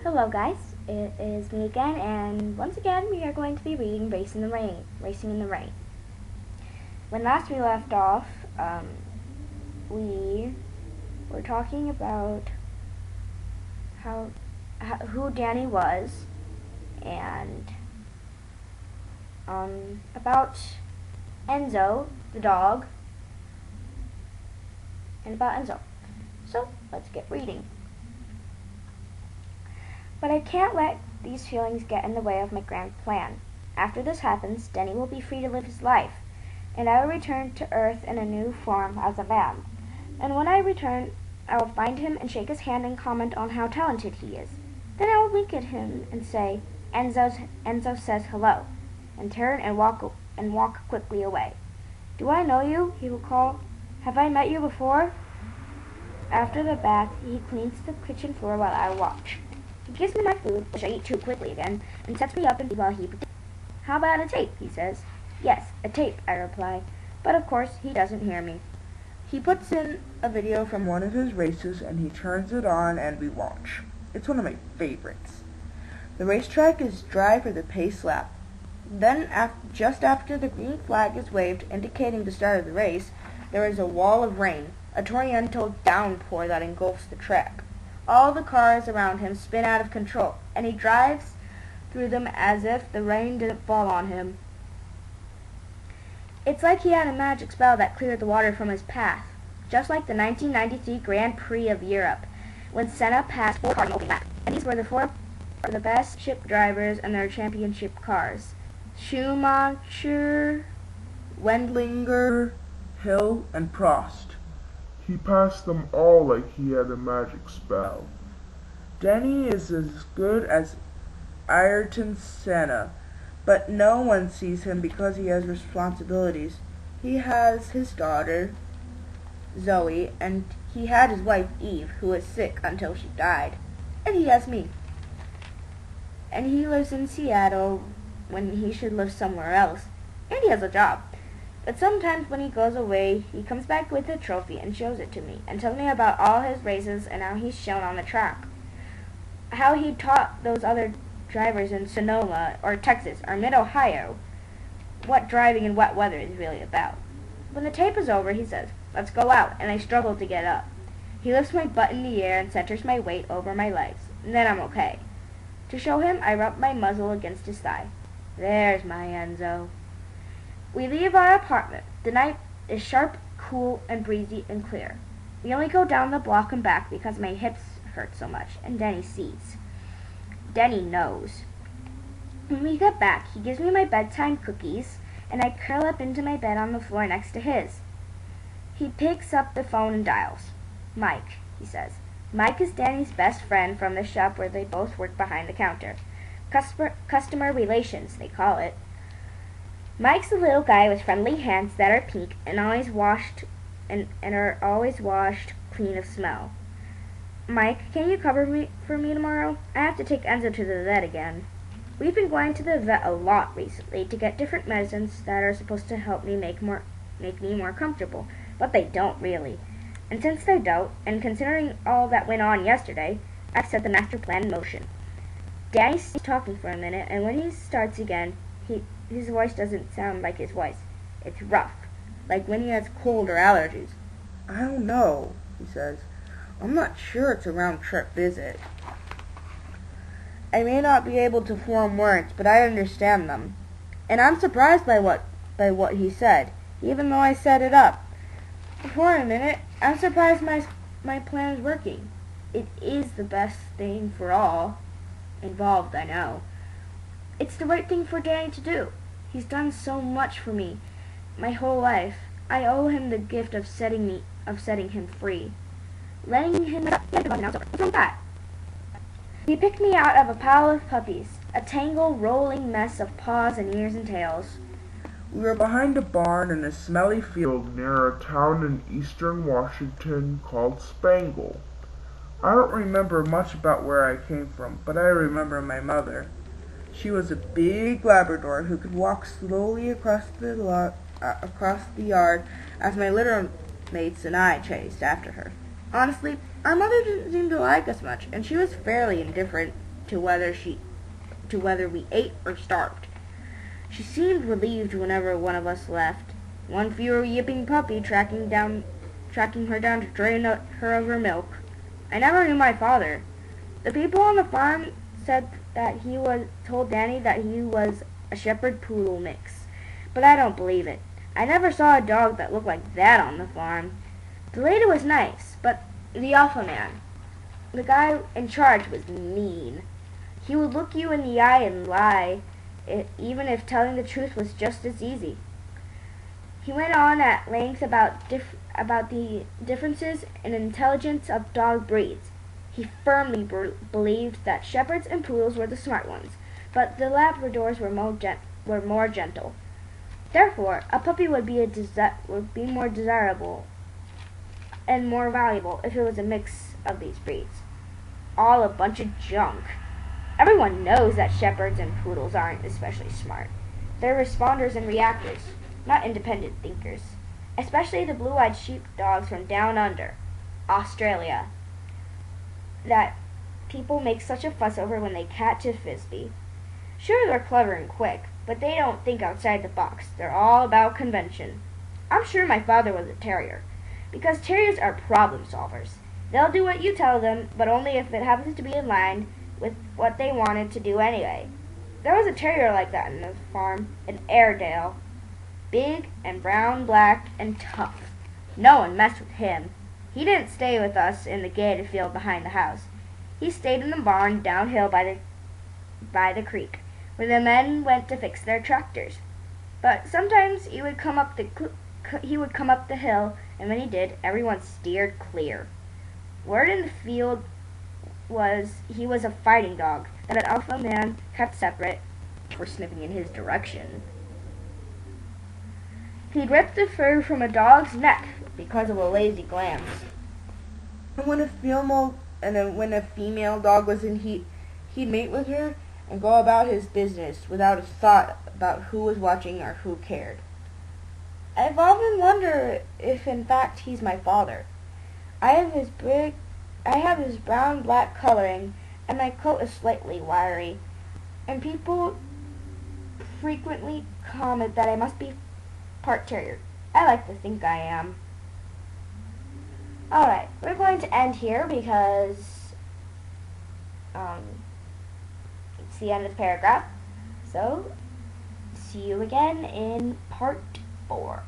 Hello guys, it is me again, and once again we are going to be reading Racing in the Rain. When last we left off, we were talking about who Danny was, and about Enzo, the dog, and about Enzo. So let's get reading. But I can't let these feelings get in the way of my grand plan. After this happens, Denny will be free to live his life, and I will return to Earth in a new form as a man. And when I return, I will find him and shake his hand and comment on how talented he is. Then I will wink at him and say, Enzo says hello, and turn and walk quickly away. Do I know you? He will call. Have I met you before? After the bath, he cleans the kitchen floor while I watch. He gives me my food, which I eat too quickly again, and sets me up and while he pretends. How about a tape, he says. Yes, a tape, I reply, but of course he doesn't hear me. He puts in a video from one of his races and he turns it on and we watch. It's one of my favorites. The racetrack is dry for the pace lap. Then, just after the green flag is waved indicating the start of the race, there is a wall of rain, a torrential downpour that engulfs the track. All the cars around him spin out of control, and he drives through them as if the rain didn't fall on him. It's like he had a magic spell that cleared the water from his path, just like the 1993 Grand Prix of Europe, when Senna passed 4 cars in the opening lap, and these were the best ship drivers and their championship cars. Schumacher, Wendlinger, Hill, and Prost. He passed them all like he had a magic spell. Denny is as good as Ayrton Senna, but no one sees him because he has responsibilities. He has his daughter, Zoe, and he had his wife, Eve, who was sick until she died. And he has me. And he lives in Seattle when he should live somewhere else. And he has a job. But sometimes when he goes away, he comes back with a trophy and shows it to me, and tells me about all his races and how he's shown on the track. How he taught those other drivers in Sonoma, or Texas, or Mid-Ohio, what driving in wet weather is really about. When the tape is over, he says, "Let's go out," and I struggle to get up. He lifts my butt in the air and centers my weight over my legs, and then I'm okay. To show him, I rub my muzzle against his thigh. There's my Enzo. We leave our apartment. The night is sharp, cool, and breezy and clear. We only go down the block and back because my hips hurt so much, and Denny sees. Denny knows. When we get back, he gives me my bedtime cookies, and I curl up into my bed on the floor next to his. He picks up the phone and dials. "Mike," he says. Mike is Danny's best friend from the shop where they both work behind the counter. Customer relations, they call it. Mike's a little guy with friendly hands that are pink and are always washed clean of smell. "Mike, can you cover for me tomorrow? I have to take Enzo to the vet again." We've been going to the vet a lot recently to get different medicines that are supposed to help me make me more comfortable, but they don't really. And since they don't, and considering all that went on yesterday, I've set the master plan in motion. Danny's talking for a minute, and when he starts again, his voice doesn't sound like his voice. It's rough, like when he has cold or allergies. I don't know, he says. I'm not sure it's a round-trip visit. I may not be able to form words, but I understand them. And I'm surprised by what he said, even though I set it up. For a minute, I'm surprised my plan is working. It is the best thing for all involved, I know. It's the right thing for Danny to do. He's done so much for me my whole life. I owe him the gift of setting him free. Letting him What's wrong with that? He picked me out of a pile of puppies, a tangled, rolling mess of paws and ears and tails. We were behind a barn in a smelly field near a town in eastern Washington called Spangle. I don't remember much about where I came from, but I remember my mother. She was a big Labrador who could walk slowly across the yard as my litter mates and I chased after her. Honestly, our mother didn't seem to like us much, and she was fairly indifferent to whether we ate or starved. She seemed relieved whenever one of us left. One fewer yipping puppy tracking her down to drain her of her milk. I never knew my father. The people on the farm said that told Danny that he was a shepherd poodle mix, but I don't believe it. I never saw a dog that looked like that on the farm. The lady was nice, but the alpha man, the guy in charge, was mean. He would look you in the eye and lie, even if telling the truth was just as easy. He went on at length about the differences in intelligence of dog breeds. He firmly believed that shepherds and poodles were the smart ones, but the Labradors were more gentle. Therefore, a puppy would be more desirable and more valuable if it was a mix of these breeds. All a bunch of junk. Everyone knows that shepherds and poodles aren't especially smart. They're responders and reactors, not independent thinkers. Especially the blue-eyed sheepdogs from down under, Australia, that people make such a fuss over when they catch a frisbee. Sure, they're clever and quick, but they don't think outside the box. They're all about convention. I'm sure my father was a terrier, because terriers are problem solvers. They'll do what you tell them, but only if it happens to be in line with what they wanted to do anyway. There was a terrier like that in the farm, an Airedale. Big and brown, black, and tough. No one messed with him. He didn't stay with us in the gated field behind the house. He stayed in the barn downhill by the creek, where the men went to fix their tractors. But sometimes he would come up the hill, and when he did, everyone steered clear. Word in the field was he was a fighting dog that an alpha man kept separate for sniffing in his direction. He'd rip the fur from a dog's neck because of a lazy glance. And when a female dog was in heat, he'd mate with her and go about his business without a thought about who was watching or who cared. I've often wondered if in fact he's my father. I have his brown-black coloring, and my coat is slightly wiry, and people frequently comment that I must be part terrier. I like to think I am. Alright, we're going to end here because it's the end of the paragraph. So, see you again in part 4.